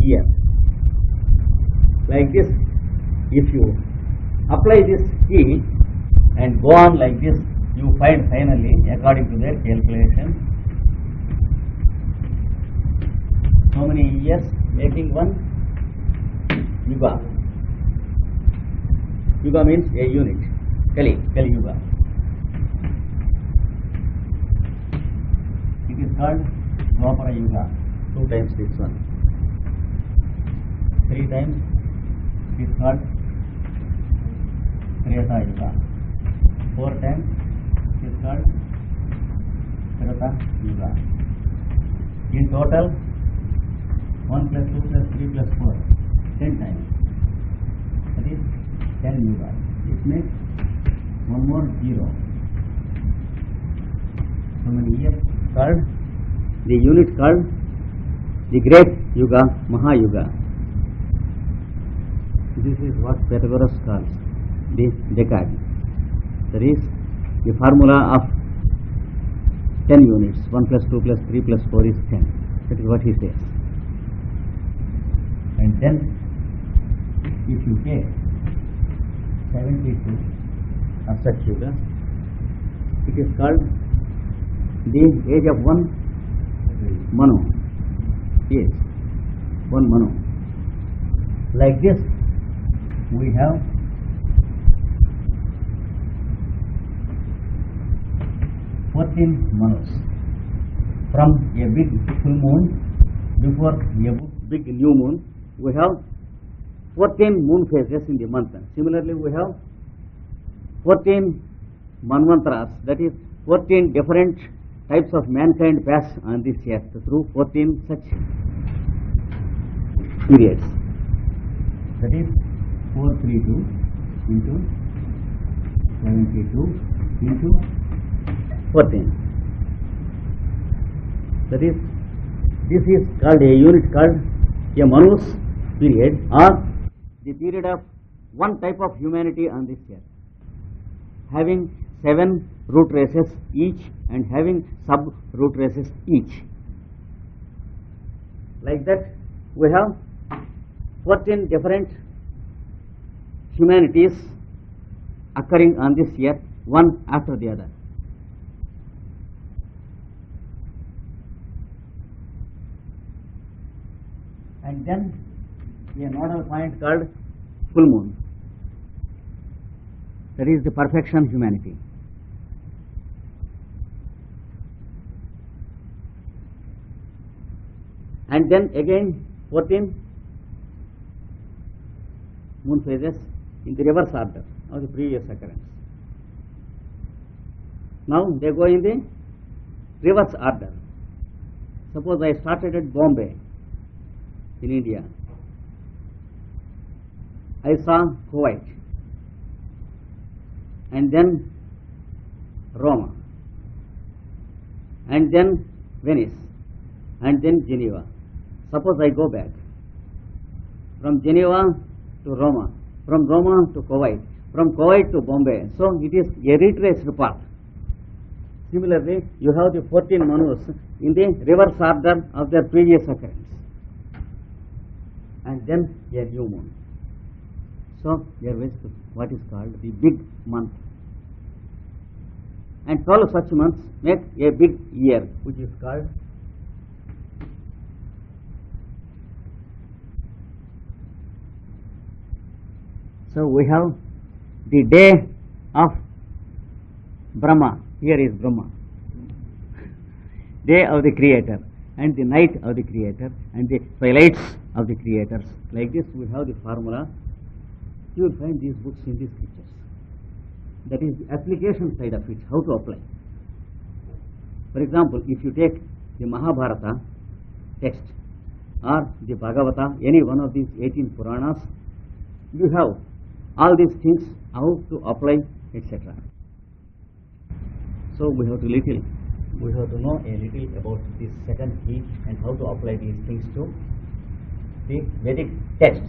year. Like this, if you apply this key and go on like this, you find finally, according to their calculation, how many years making one yuga. Yuga means a unit. Kali Yuga. It is called Dwapara Yuga. 2 times this one. 3 times it is called Treta Yuga. 4 times it is called Treta Yuga. In total, 1 plus 2 plus 3 plus 4, 10 times. That is 10 yuga. It makes one more 0. So many years called the unit called the great yuga, Mahayuga. This is what Pythagoras calls the decade. That is the formula of 10 units. 1 plus 2 plus 3 plus 4 is 10. That is what he says. And then if you take 72 of such yuga, it is called the age of one Manu. Yes, one Manu. Like this, we have Manus. From a big full moon before a big new moon, we have 14 moon phases in the month. Similarly, we have 14 manvantras, that is 14 different types of mankind pass on this earth through 14 such periods. That is 432 into 72 into 14. That is, this is called a unit called a Manus period, or the period of one type of humanity on this earth, having 7 root races each and having sub root races each. Like that, we have 14 different humanities occurring on this earth, one after the other. And then a nodal point called full moon. That is the perfection humanity. And then again 14 moon phases in the reverse order of the previous occurrence. Now they go in the reverse order. Suppose I started at Bombay in India. I saw Kuwait, and then Roma, and then Venice, and then Geneva. Suppose I go back from Geneva to Roma, from Roma to Kuwait, from Kuwait to Bombay. So it is a retraced path. Similarly, you have the 14 Manus in the reverse order of their previous occurrence, and then a new moon. So there is what is called the big month, and 12 such months make a big year, which is called so we have the day of Brahma. Here is Brahma, day of the Creator, and the night of the Creator, and the twilights of the creators. Like this, we have the formula. You will find these books in the scriptures. That is the application side of it, how to apply. For example, if you take the Mahabharata text or the Bhagavata, any one of these 18 Puranas, you have all these things, how to apply, etc. So we have to know a little about this second key and how to apply these things to the Vedic texts.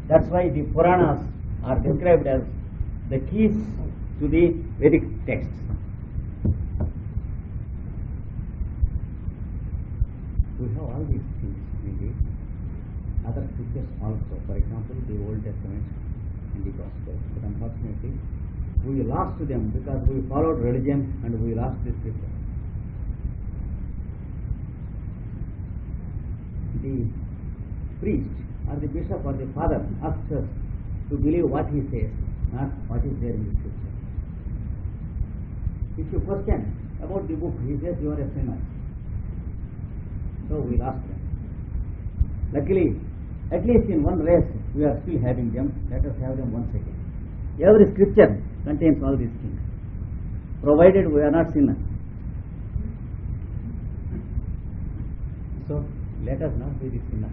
That's why the Puranas are described as the keys to the Vedic texts. We have all these things in other scriptures also. For example, the Old Testament and the Gospel. But unfortunately, we lost them because we followed religion and we lost the scripture. The priest or the bishop or the father asks us to believe what he says, not what is there in the scripture. If you question about the book, he says you are a sinner. So we lost them. Luckily, at least in one race, we are still having them. Let us have them once again. Every scripture contains all these things, provided we are not sinners. So let us not be the sinner.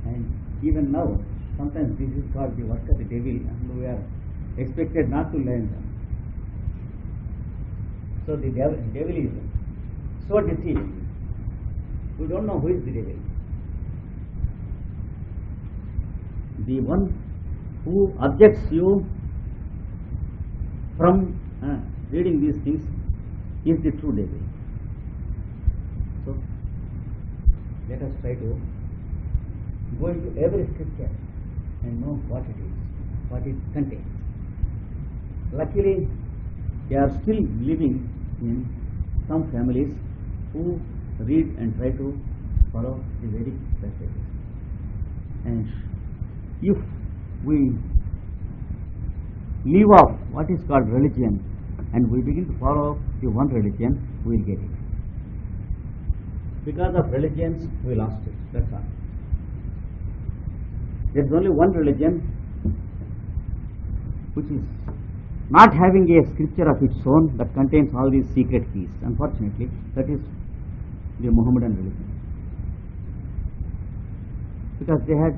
And even now, sometimes this is called the work of the devil, and we are expected not to learn them. So the devil is so deceiving. We don't know who is the devil. The one who objects you from reading these things is the true devil. So let us try to go into every scripture and know what it is, what it contains. Luckily, they are still living in some families who read and try to follow the Vedic passages. And if we leave off what is called religion and we begin to follow the one religion, we will get it. Because of religions, we lost it. That's all. There is only one religion which is not having a scripture of its own that contains all these secret keys. Unfortunately, that is the Mohammedan religion. Because they had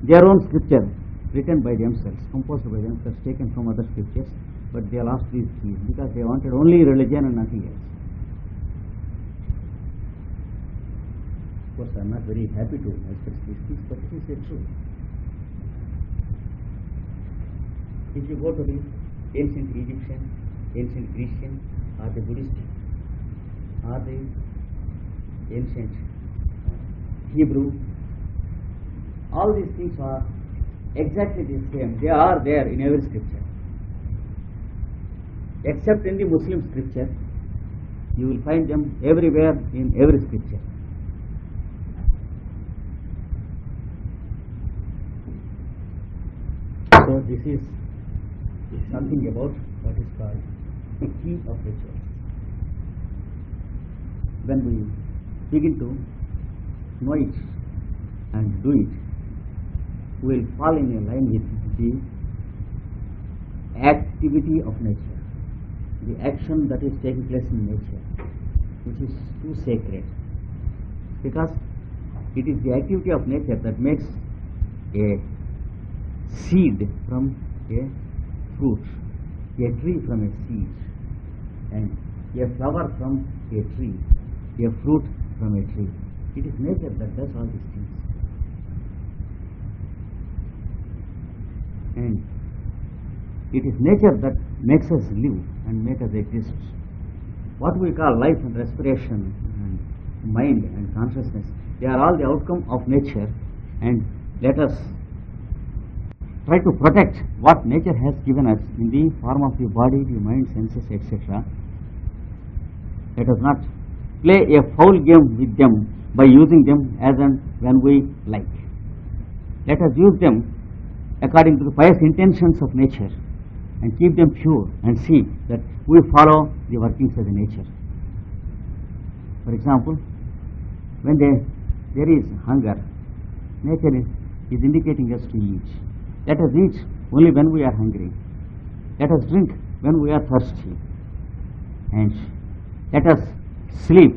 their own scripture written by themselves, composed by themselves, taken from other scriptures, but they lost these keys because they wanted only religion and nothing else. Of course, I am not very happy to express these things, but it is the truth. If you go to the ancient Egyptian, ancient Grecian, or the Buddhist, or the ancient Hebrew, all these things are exactly the same. They are there in every scripture. Except in the Muslim scripture, you will find them everywhere in every scripture. So this is something about what is called the key of ritual. When we begin to know it and do it, we will fall in a line with the activity of nature, the action that is taking place in nature, which is too sacred. Because it is the activity of nature that makes a seed from a fruit, a tree from a seed, and a flower from a tree, a fruit from a tree. It is nature that does all these things. And it is nature that makes us live and makes us exist. What we call life and respiration and mind and consciousness, they are all the outcome of nature, and let us try to protect what nature has given us in the form of the body, the mind, senses, etc. Let us not play a foul game with them by using them as and when we like. Let us use them according to the pious intentions of nature and keep them pure and see that we follow the workings of the nature. For example, when there is hunger, nature is indicating us to eat. Let us eat only when we are hungry. Let us drink when we are thirsty. And let us sleep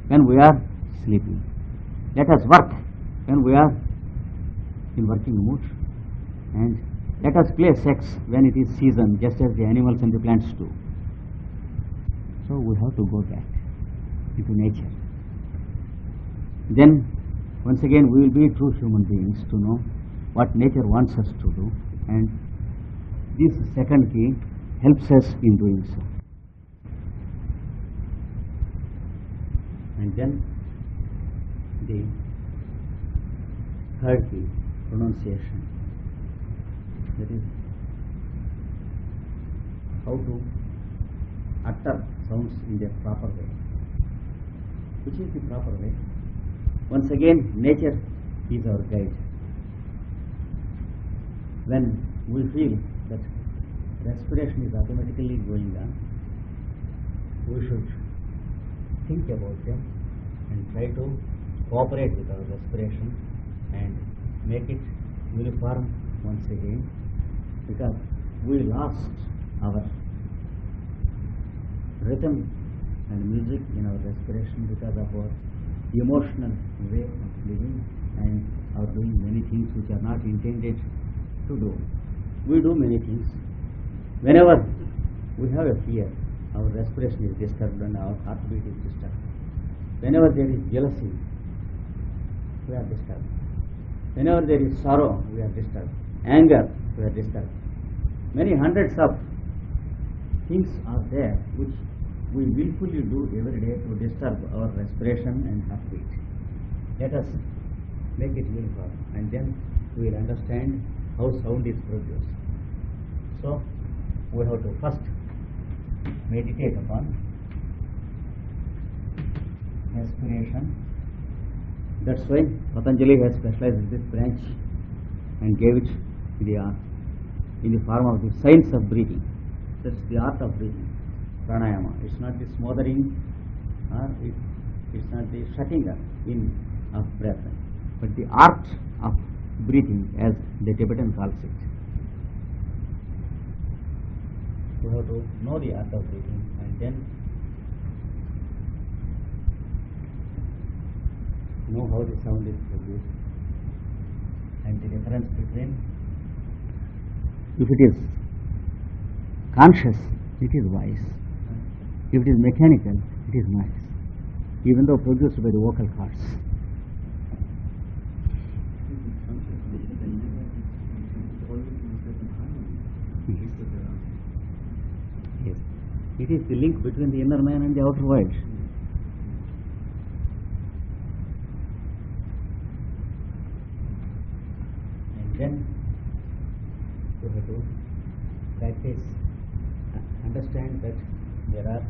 when we are sleeping. Let us work when we are in working mood. And let us play sex when it is season, just as the animals and the plants do. So we have to go back into nature. Then once again we will be true human beings to know what nature wants us to do, and this second key helps us in doing so. And then the third key, pronunciation. That is how to utter sounds in their proper way. Which is the proper way? Once again, nature is our guide. When we feel that respiration is automatically going on, we should think about them and try to cooperate with our respiration and make it uniform once again, because we lost our rhythm and music in our respiration because of our emotional way of living and our doing many things which are not intended to do. We do many things. Whenever we have a fear, our respiration is disturbed and our heartbeat is disturbed. Whenever there is jealousy, we are disturbed. Whenever there is sorrow, we are disturbed. Anger, we are disturbed. Many hundreds of things are there which we willfully do every day to disturb our respiration and heartbeat. Let us make it uniform, and then we will understand how sound is produced. So, we have to first meditate upon respiration. That's why Patanjali has specialized in this branch and gave it in the form of the science of breathing. That's the art of breathing, pranayama. It's not the smothering or it's not the shutting up in of breath, but the art of breathing, as the Tibetan calls it. We have to know the art of breathing and then know how the sound is produced and the difference between, if it is conscious, it is voice. If it is mechanical, it is noise, even though produced by the vocal cords. Yes. It is the link between the inner man and the outer world. And then you have to practice, understand that there are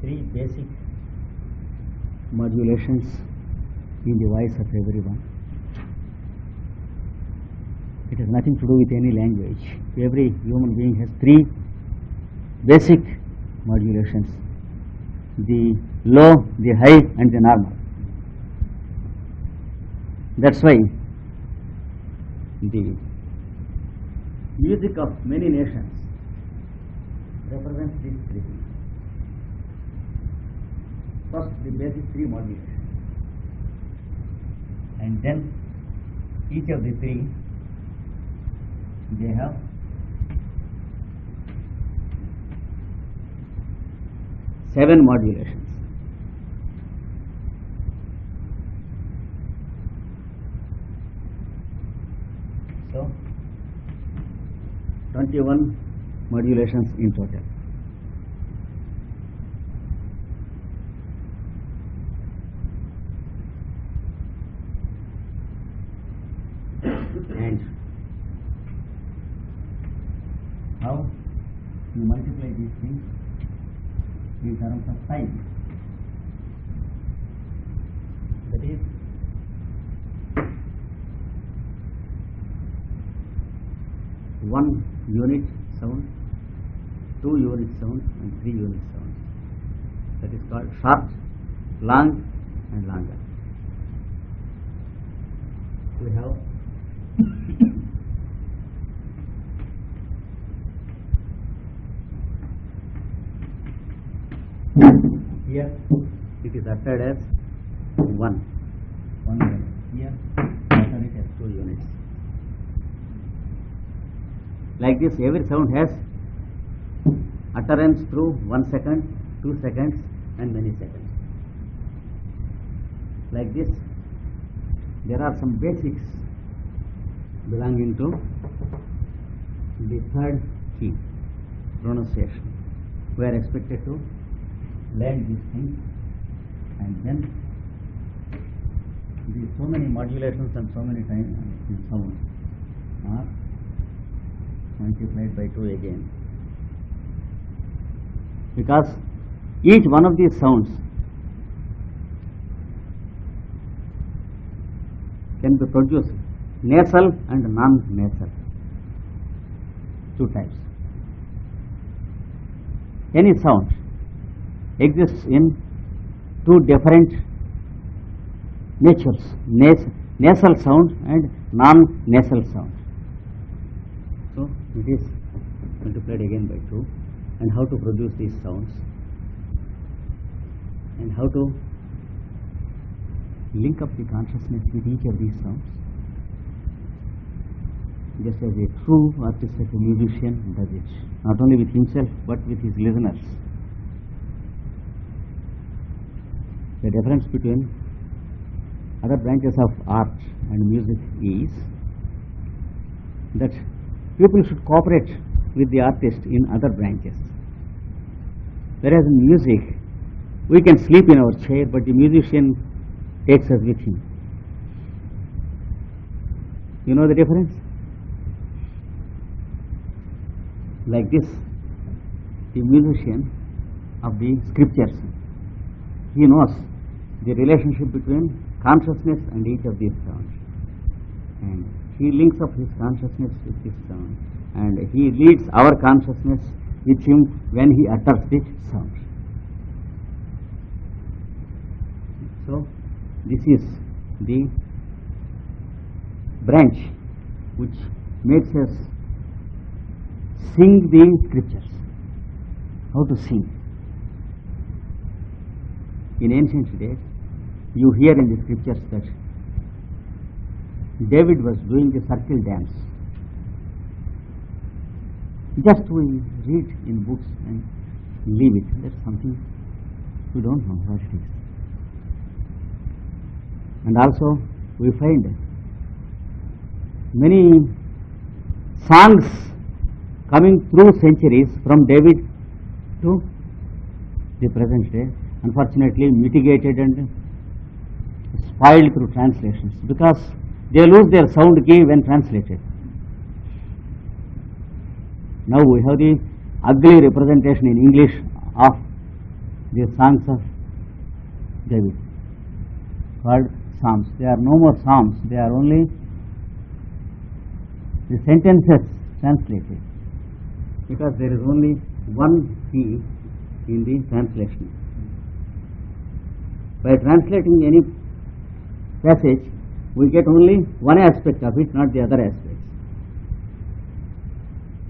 three basic modulations in the voice of everyone. It has nothing to do with any language. Every human being has three basic modulations: the low, the high, and the normal. That's why the music of many nations represents these three things. First, the basic three modulations, and then each of the three, they have seven modulations. So, 21 modulations in total. And how you multiply these things in terms of time. That is, one unit sound, 2 unit sound, and 3 unit sound. That is called short, long, and longer. We have here it is uttered as 1 unit. Here utter it as 2 units. Like this, every sound has utterance through 1 second, 2 seconds, and many seconds. Like this, there are some basics belonging to the third key, pronunciation. We are expected to learn these things and then so many modulations and so many times sounds are multiplied by 2 again, because each one of these sounds can be produced nasal and non-nasal, 2 types. Any sound exists in 2 different natures, nasal sound and non-nasal sound. So it is multiplied again by 2. And how to produce these sounds, and how to link up the consciousness with each of these sounds, just as a true artistic musician does it, not only with himself but with his listeners. The difference between other branches of art and music is that people should cooperate with the artist in other branches. Whereas in music, we can sleep in our chair, but the musician takes us with him. You know the difference? Like this, the musician of the scriptures, he knows the relationship between consciousness and each of these sounds, and he links up his consciousness with this sound, and he leads our consciousness with him when he utters the sound. So this is the branch which makes us sing the scriptures. How to sing? In ancient days, you hear in the scriptures that David was doing the circle dance. Just we read in books and leave it. That's something we don't know what it is. And also we find many songs coming through centuries from David to the present day, unfortunately mitigated and spoiled through translations, because they lose their sound key when translated. Now we have the ugly representation in English of the songs of David called psalms. They are no more psalms, they are only the sentences translated, because there is only one key in the translation. By translating any passage, we get only one aspect of it, not the other aspects.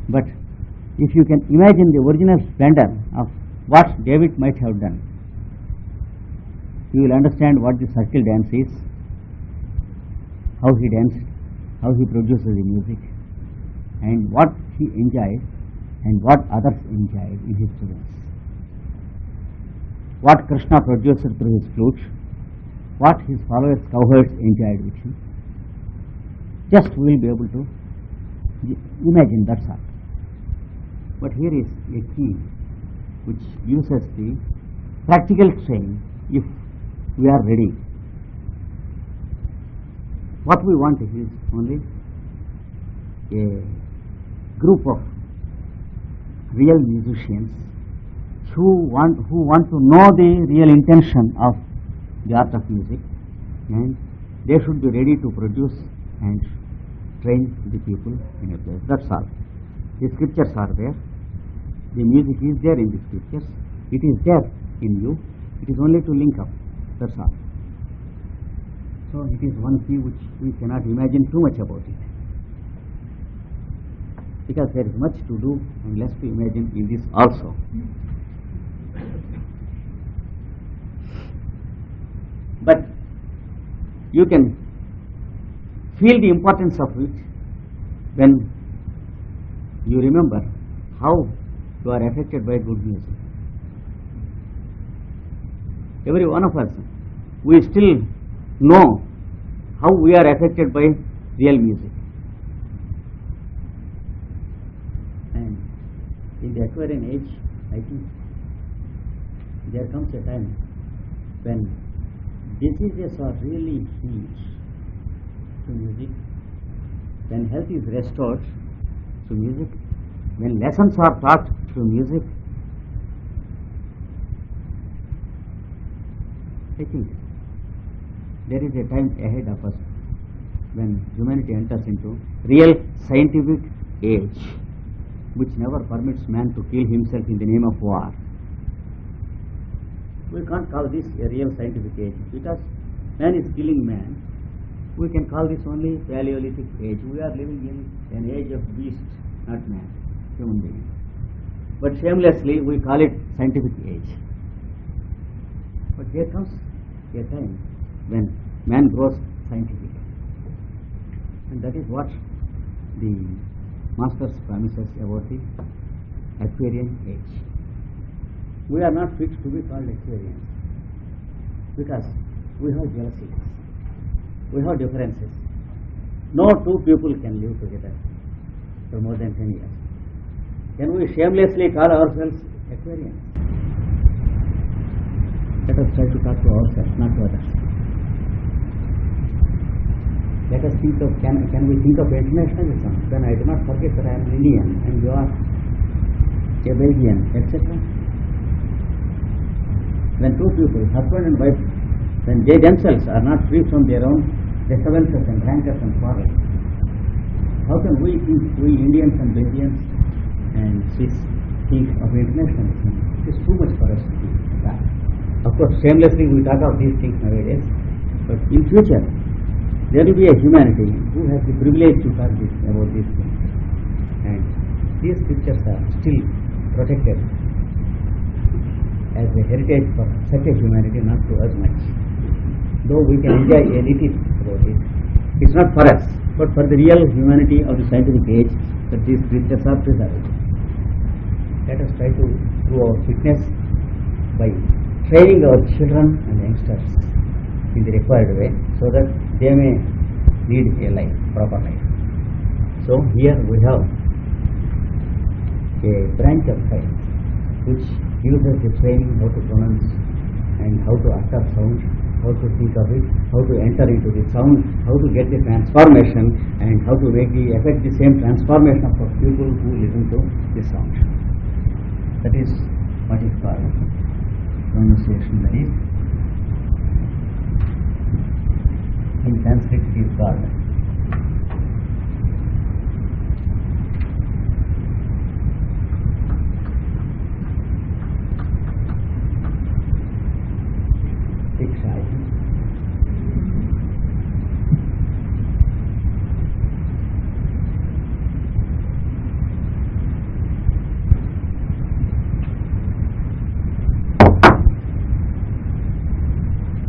But if you can imagine the original splendor of what David might have done, you will understand what the circle dance is, how he danced, how he produces the music, and what he enjoyed and what others enjoyed in his presence. What Krishna produced through his flute, what his followers, cowherds, enjoyed with him. Just we will be able to imagine, that's all. But here is a key which gives us the practical training if we are ready. What we want is only a group of real musicians who want to know the real intention of the art of music, and they should be ready to produce and train the people in a place. That's all. The scriptures are there, the music is there in the scriptures, it is there in you, it is only to link up, that's all. So it is one key which we cannot imagine too much about it, because there is much to do and less to imagine in this also. But you can feel the importance of it when you remember how you are affected by good music. Every one of us, we still know how we are affected by real music. And in the Aquarian age, I think there comes a time when Diseases are really huge to music. When health is restored to music, when lessons are taught through music, I think there is a time ahead of us when humanity enters into real scientific age, which never permits man to kill himself in the name of war. We can't call this a real scientific age because man is killing man. We can call this only Paleolithic age. We are living in an age of beast, not man, human being. But shamelessly we call it scientific age. But there comes a time when man grows scientific. And that is what the Masters promises about the Aquarian age. We are not fit to be called Aquarians because we have jealousies, we have differences. No two people can live together for more than 10 years. Can we shamelessly call ourselves Aquarians? Let us try to talk to ourselves, not to others. Let us think of, can we think of internationalism? Then I do not forget that I am an Indian and you are a Belgian, etc. When two people, husband and wife, when they themselves are not free from their own disturbances and rancors and quarrels, how can we think, we Indians and Belgians and Swiss, think of internationalism? It is too much for us to think that. Of course, shamelessly we talk of these things nowadays, but in future there will be a humanity who has the privilege to talk about these things. And these scriptures are still protected as a heritage for such a humanity, not to us much. Though we can enjoy a little about it, it's not for us, but for the real humanity of the scientific age that these scriptures are preserved. Let us try to prove our fitness by training our children and youngsters in the required way so that they may lead a life, proper life. So here we have a branch of science which uses the training how to pronounce and how to utter sound, how to think of it, how to enter into the sound, how to get the transformation and how to make the effect the same transformation for people who listen to the sound. That is what is called pronunciation. That is, in Sanskrit it is called Diksha.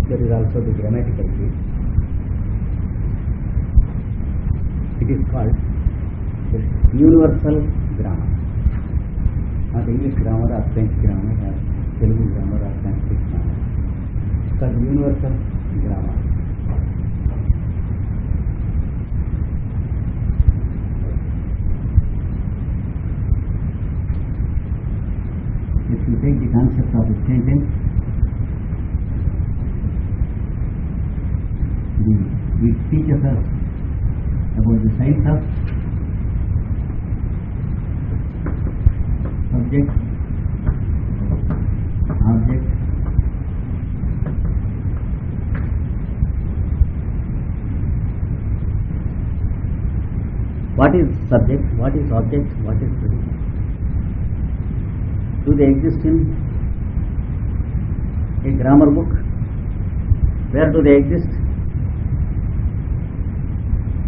There is also the grammatical key. It is called the universal grammar, not English grammar or French grammar or Telugu grammar or Sanskrit grammar. It's called universal grammar. If you take the concept of a sentence, it teaches us about the science of subject, object, what is subject, what is object, what is predicate. Do they exist in a grammar book? Where do they exist?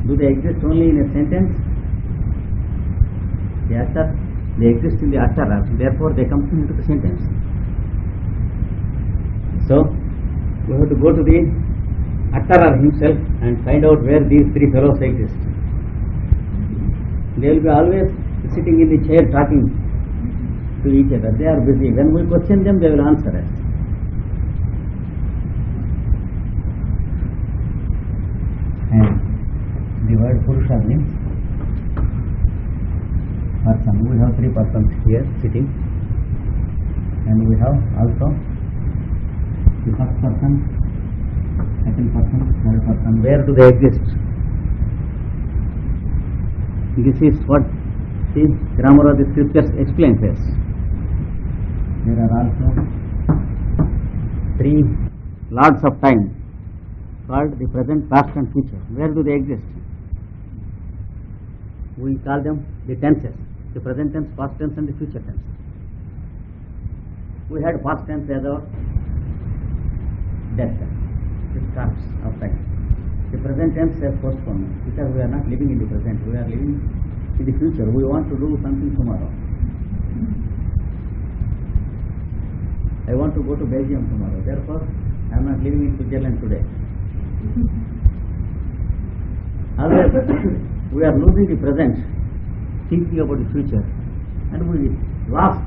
Do they exist only in a sentence? The utter, they exist in the utterer, therefore they come into the sentence. So, we have to go to the utterer himself and find out where these three fellows exist. They will be always sitting in the chair talking to each other. They are busy. When we question them, they will answer us. And the word Purusha means person. We have three persons here sitting, and we have also the first person second person, third person, where do they exist? This is what the grammar of the scriptures explains us. There are also three lords of time called the present, past and future. Where do they exist? We call them the tenses, the present tense, past tense and the future tense. We had past tense as our death, the starts of time. The present tense as postponement, because we are not living in the present, we are living in the future. We want to do something tomorrow. I want to go to Belgium tomorrow, therefore I am not living in Switzerland today. Always we are losing the present, thinking about the future, and we lost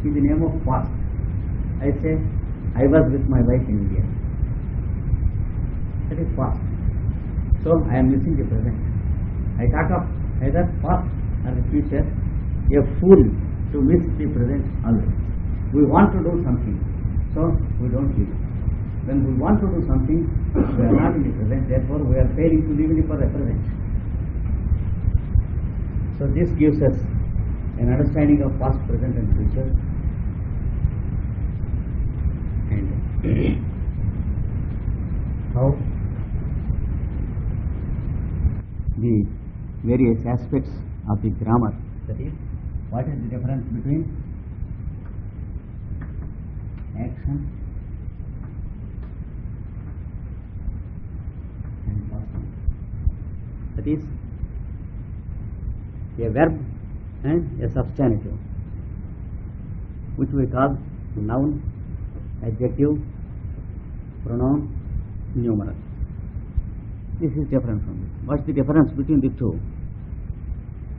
in the name of past. I say, I was with my wife in India. That is past. So I am missing the present. I talk of either past or the future. A fool to miss the present always. We want to do something, so we don't live. When we want to do something, we are not in the present, therefore we are failing to live in the present. So this gives us an understanding of past, present and future. And how the various aspects of the grammar, that is, what is the difference between action and past tense. That is, a verb and a substantive, which we call noun, adjective, pronoun, numeral. This is different from this. What's the difference between the two?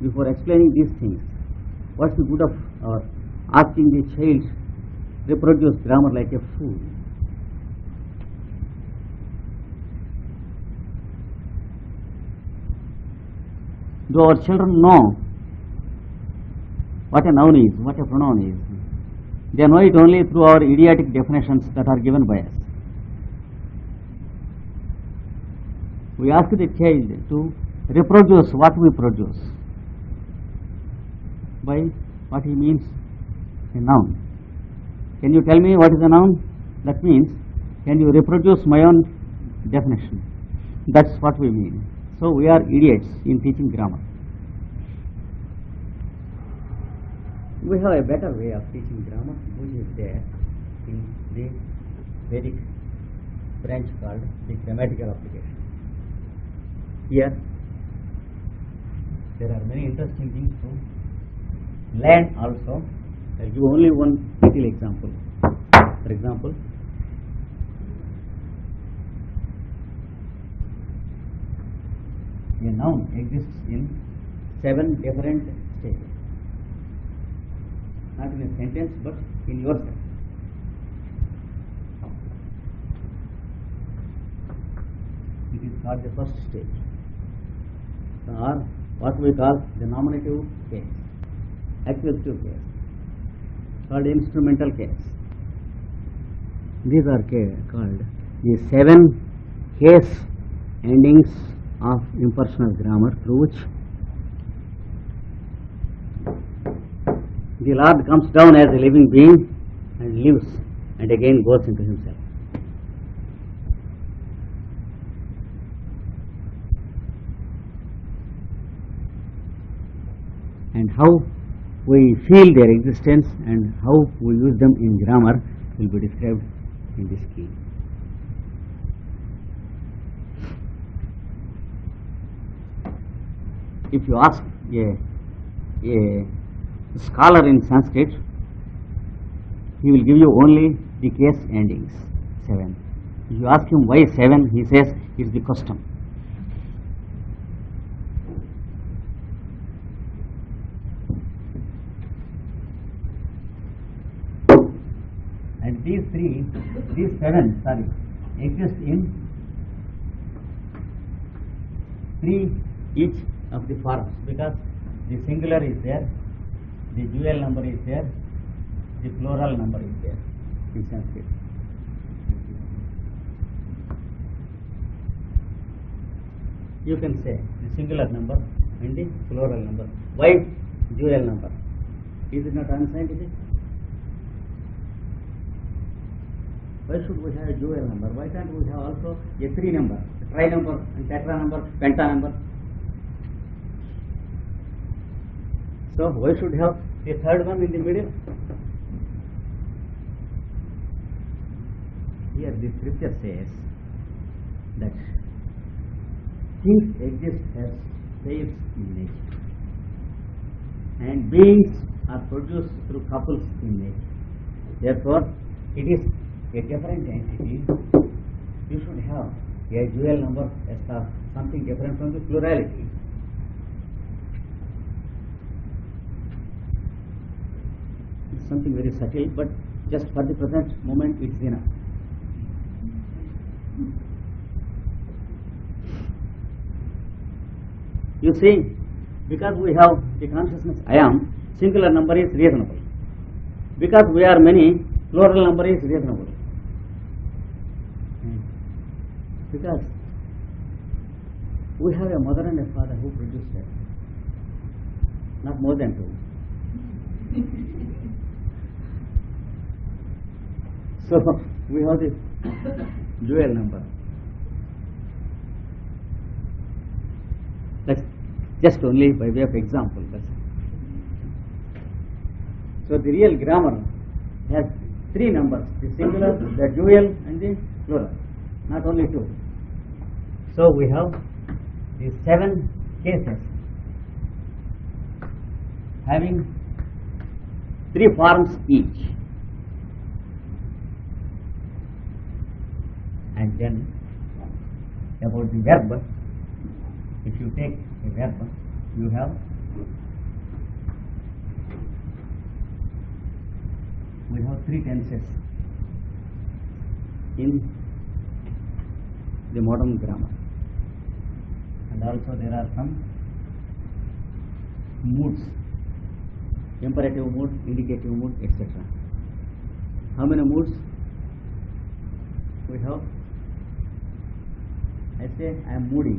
Before explaining these things, what's the good of asking the child reproduce grammar like a fool? Do our children know what a noun is, what a pronoun is? They know it only through our idiotic definitions that are given by us. We ask the child to reproduce what we produce by what he means a noun. Can you tell me what is a noun? That means, can you reproduce my own definition? That's what we mean. So we are idiots in teaching grammar. We have a better way of teaching grammar, which is there in the Vedic branch called the grammatical application. Here, there are many interesting things to learn also. I'll give only one little example. For example, a noun exists in 7 different stages. Not in a sentence, but in yourself. It is called the first stage, or what we call the nominative case, accusative case, called instrumental case. These are called the 7 case endings of impersonal grammar, through which the Lord comes down as a living being and lives and again goes into himself. And how we feel their existence and how we use them in grammar will be described in this key. If you ask a scholar in Sanskrit, he will give you only the case endings, 7. If you ask him why 7, he says it's the custom. And these 7, exist in 3 each of the forms, because the singular is there, the dual number is there, the plural number is there in Sanskrit. you can say the singular number and the plural number. Why dual number? Is it not unscientific? Why should we have a dual number? Why can't we have also a three number, a tri number, and tetra number, penta number? So why should have a third one in the middle? Here the scripture says that things exist as pairs in nature, and beings are produced through couples in nature. Therefore, it is a different entity. You should have a dual number as something different from the plurality. It's something very subtle, but just for the present moment it's enough. You see, because we have the consciousness I am, singular number is reasonable. Because we are many, plural number is reasonable. Because we have a mother and a father who produced us, not more than two. So we have this dual number. That's just only by way of example. So the real grammar has three numbers: the singular, the dual, and the plural. Not only two. So we have the 7 cases having 3 forms each. And then about the verb, if you take a verb, you have we have 3 tenses in the modern grammar, and also there are some moods: imperative mood, indicative mood, etc. How many moods we have? I say I am moody.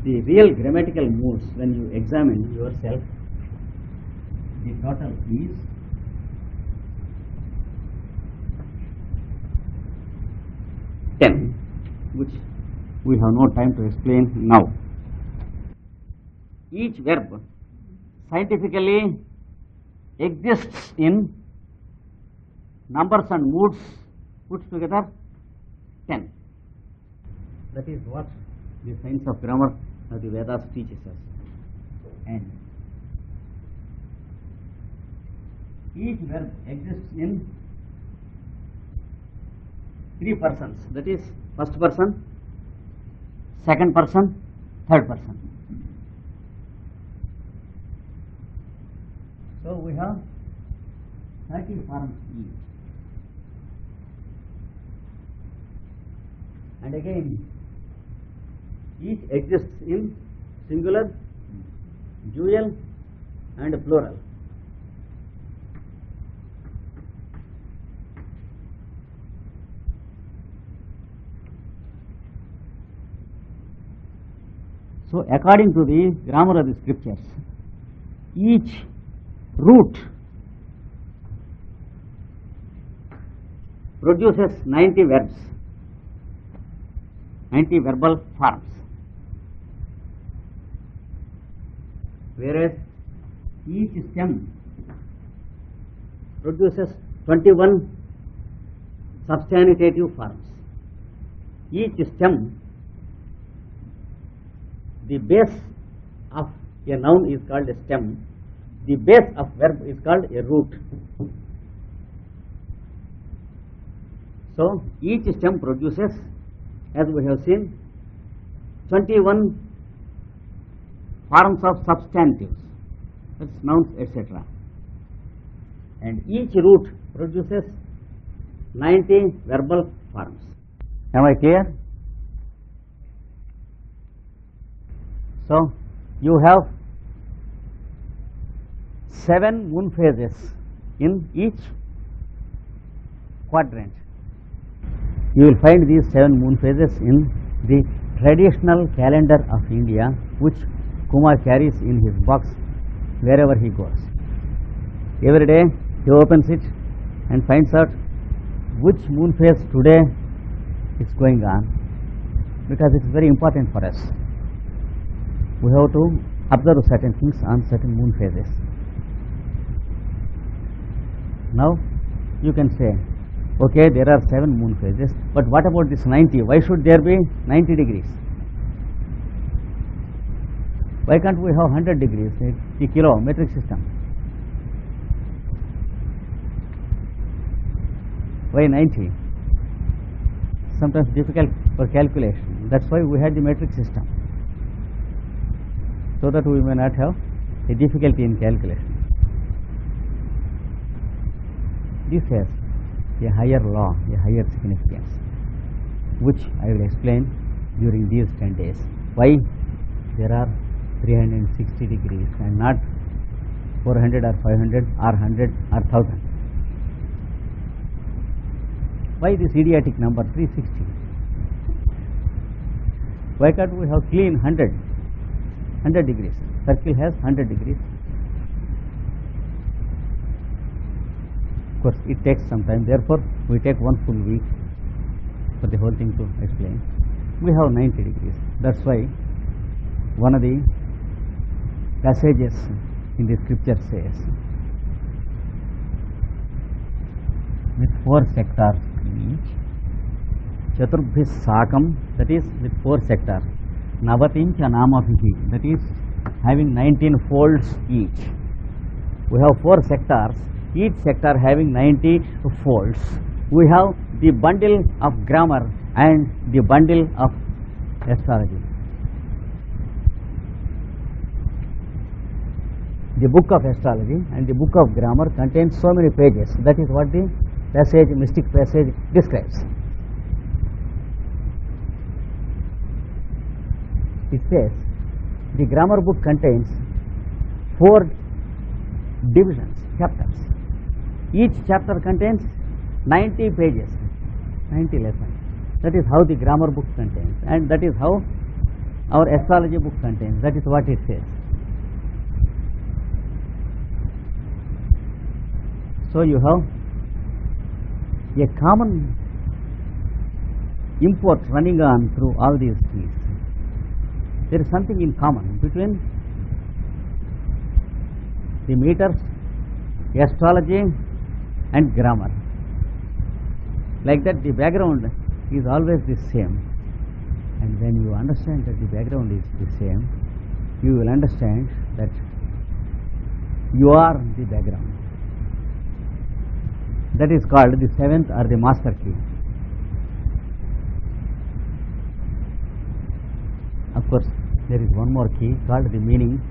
The real grammatical moods, when you examine yourself, the total is 10, which we have no time to explain now. Each verb scientifically exists in numbers and moods put together 10. That is what the science of grammar of the Vedas teaches us. And each verb exists in 3 persons, that is first person, second person, third person. So we have 30 forms each. And again, each exists in singular, dual, and plural. So according to the grammar of the scriptures, each root produces 90 verbs, 90 verbal forms, whereas each stem produces 21 substantive forms. Each stem, the base of a noun is called a stem, the base of verb is called a root. So each stem produces, as we have seen, 21 forms of substantives, that's nouns, etc. And each root produces 90 verbal forms. Am I clear? So you have 7 moon phases in each quadrant. You will find these 7 moon phases in the traditional calendar of India, which Kumar carries in his box wherever he goes. Every day he opens it and finds out which moon phase today is going on, because it is very important for us. We have to observe certain things on certain moon phases. Now you can say, okay, there are 7 moon phases, but what about this 90? Why should there be 90 degrees? Why can't we have 100 degrees, the kilo metric system? Why 90? Sometimes difficult for calculation. That's why we had the metric system, so that we may not have a difficulty in calculation. This has a higher law, a higher significance, which I will explain during these 10 days. Why there are 360 degrees and not 400 or 500 or 100 or 1000? Why this idiotic number 360? Why can't we have clean 100 degrees? Circle has 100 degrees. Of course, it takes some time. Therefore, we take 1 full week for the whole thing to explain. We have 90 degrees. That's why one of the passages in the scripture says, with 4 sectors each, Chaturbhis Sakam, that is with 4 sectors, Navatincha Namavihi, that is having 19 folds each. We have 4 sectors, each sector having 90 folds. We have the bundle of grammar and the bundle of astrology. The book of astrology and the book of grammar contains so many pages. That is what the passage, mystic passage, describes. It says the grammar book contains 4 divisions, chapters. Each chapter contains 90 pages, 90 lessons. That is how the grammar book contains, and that is how our astrology book contains. That is what it says. So you have a common import running on through all these keys. There is something in common between the meters, astrology and grammar. Like that, the background is always the same, and when you understand that the background is the same, you will understand that you are the background. That is called the 7th or the master key. Of course, there is one more key called the meaning,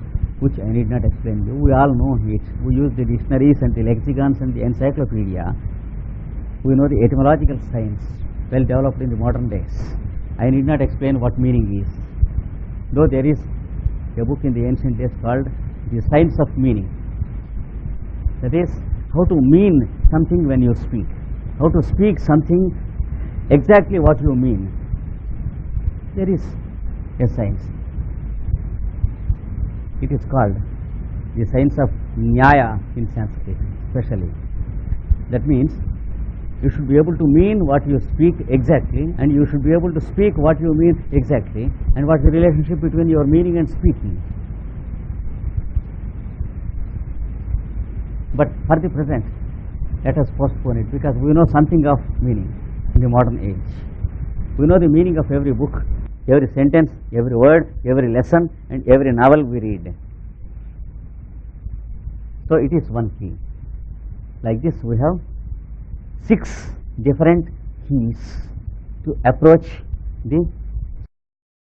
which I need not explain you. We all know it. We use the dictionaries and the lexicons and the encyclopedia. We know the etymological science, well developed in the modern days. I need not explain what meaning is, though there is a book in the ancient days called the Science of Meaning. That is, how to mean something when you speak, how to speak something exactly what you mean. There is a science. It is called the science of Nyaya in Sanskrit, especially. That means you should be able to mean what you speak exactly, and you should be able to speak what you mean exactly, and what is the relationship between your meaning and speaking. But for the present, let us postpone it, because we know something of meaning in the modern age. We know the meaning of every book, every sentence, every word, every lesson, and every novel we read. So it is one key. Like this, we have 6 different keys to approach the